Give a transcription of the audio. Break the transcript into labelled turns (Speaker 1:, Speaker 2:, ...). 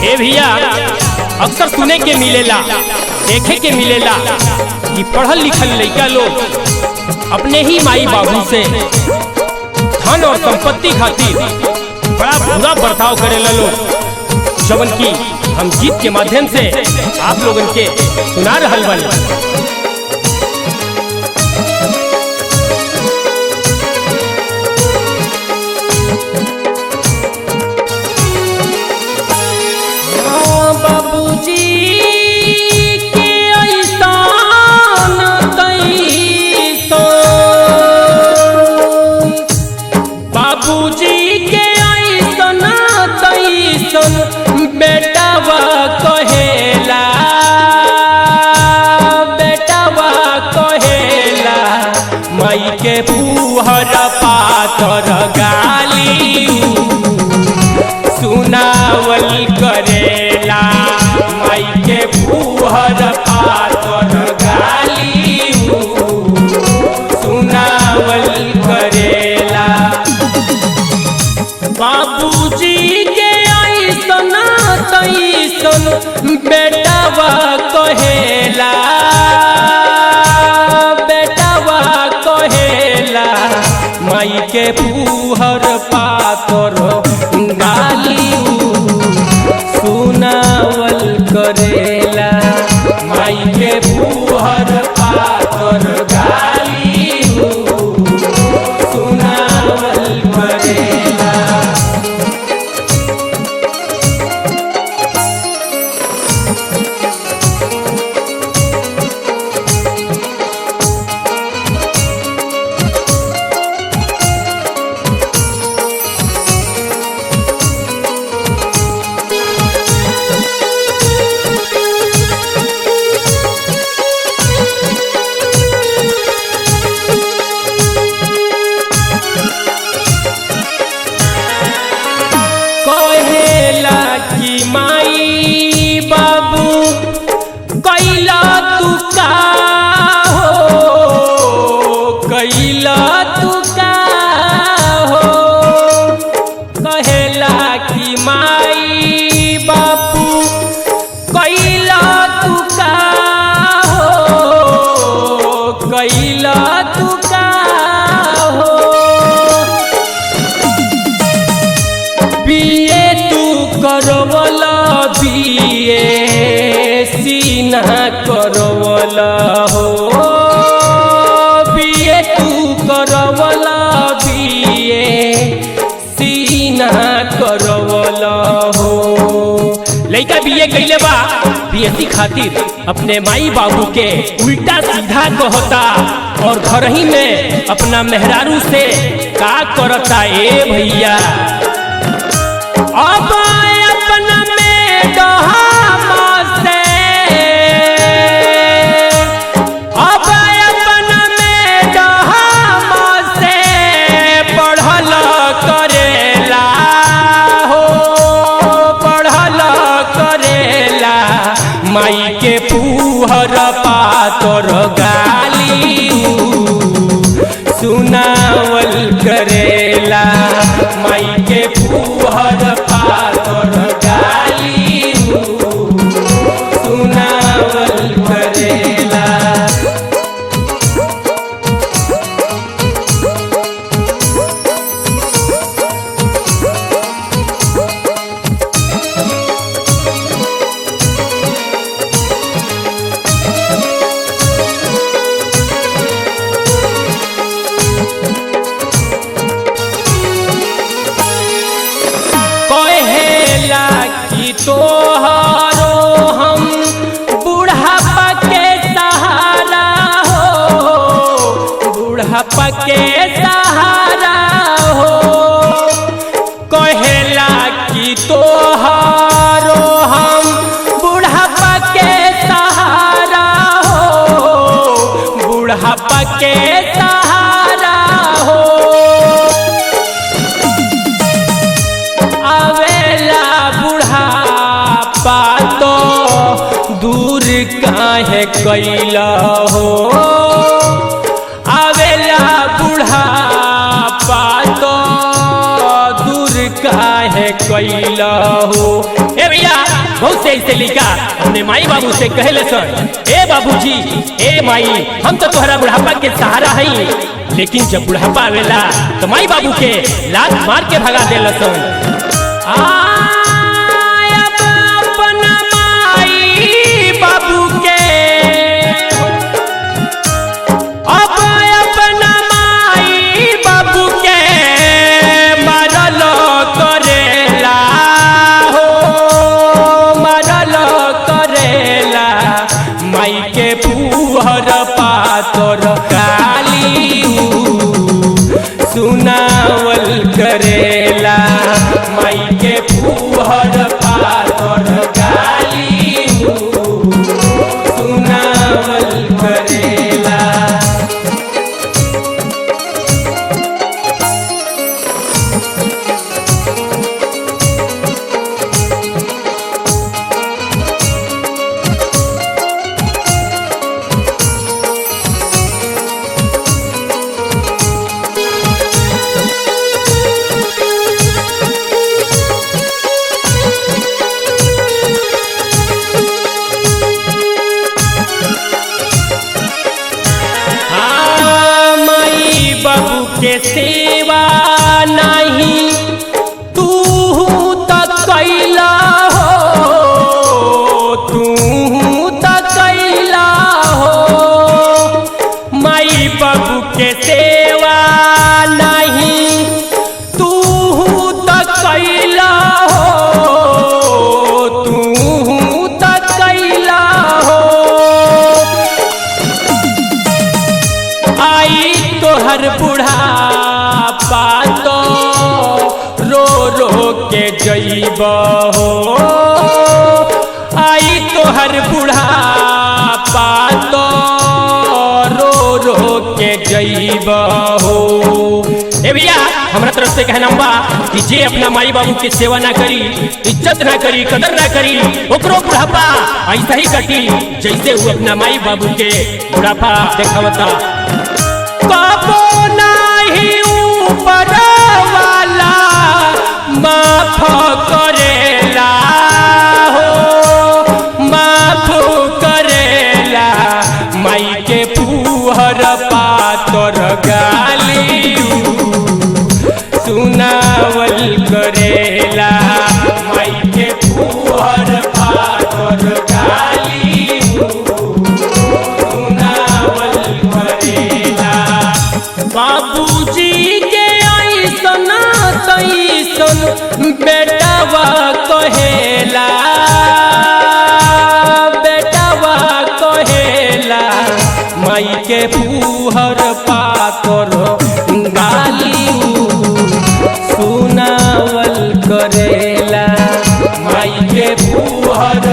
Speaker 1: ए भैया अक्सर सुने के मिलेला, देखे के मिलेला कि पढ़ल लिखल लड़का लोग अपने ही माई बाबू से धन और संपत्ति खातिर बड़ा बुरा बर्ताव करेला लोग, जवन की हम गीत के माध्यम से आप लोगन के सुना रहल बानी।
Speaker 2: बेटावा कहेला माई के फूहर पातर गाली सुनावल करेला, माई के फूहर पातर गाली सुनावल करेला। बाबूजी के ऐसन तैसन बेटावा कहेला माई के फूहर पातर गाली सुनावल करेला, माई के फूहर पातर गाली सुनावल करेला। माई बाबू कैला तू का हो, कैला तू का हो, कहेला कि माई बाबू कैला तू का हो, कैला तू का हो। बीए तू करवला बीए सीना करवला हो, बीए तू करवला बीए सीना करवला हो।
Speaker 1: लड़का बीए कैले बा बीएससी खातिर अपने माई बाबू के उल्टा सीधा कहता और घर ही में अपना मेहरारू से का करता। ए भैया
Speaker 2: अब अपना में डहामा से, अब अपना में डहामा से पढ़ल करेला हो, पढ़ल करेला माई के फूहर पातर गाली सुनावल करेला, माई के फूहर पातर गाली सुनावल करेला। तोहरो हम बुढ़ापा के सहारा हो, बुढ़ापा के सहारा हो, कहेला कि तोहरो हम बुढ़ापा के सहारा हो, बुढ़ापा के सहारा हो। आवेला तो दूर काहे कैला हो, आवेला बुढ़ापा तो दूर
Speaker 1: काहे कैला हो। ए भैया बहुत से ऐसे लिखा अपने माई बाबू से कहले सन, ए बाबूजी ए माई हम तो तोहरा बुढ़ापा के सहारा हई, लेकिन जब बुढ़ापा आवेला तो माई बाबू के लात मार के भगा देला सन।
Speaker 2: अपना माई बाबू के अपना माई बाबू के मरल करेला हो, मरल करेला
Speaker 1: माई के फूहर पातर काली सुनावल करेला, माई के फूहर पातर काली सुनावल करेला।
Speaker 2: बाबू के सेवा नहीं तू तक कैला हो, तू तक कैला हो। माई बाबू के सेवा नहीं तू तक कैला हो, तू तक कैला हो। आई तोहर बुढ़ापा तो रो रो के जइब हो, आई तोहर बुढ़ापा तो रो रो के जइब हो। ए भैया हमरा तरफ से कहना बा कि जे अपना माई बाबू की सेवा ना करी, इज्जत ना करी, कदर ना करी, ओकरो बुढ़ापा ऐसा ही कटी जैसे वो अपना माई बाबू के बुढ़ापा देखावता। बाबो नाही ऊपर वाला माफ करेला हो, माफ करेला माई के फूहर पातर गाली सुनावल करेला, माई के फूहर पातर गाली सुनावल करेला। बाबूजी के ऐसन तैसन बेटवा कहेला, बेटवा कहेला माई के फूहर पातर गाली सुनावल करेला, माई के फूहर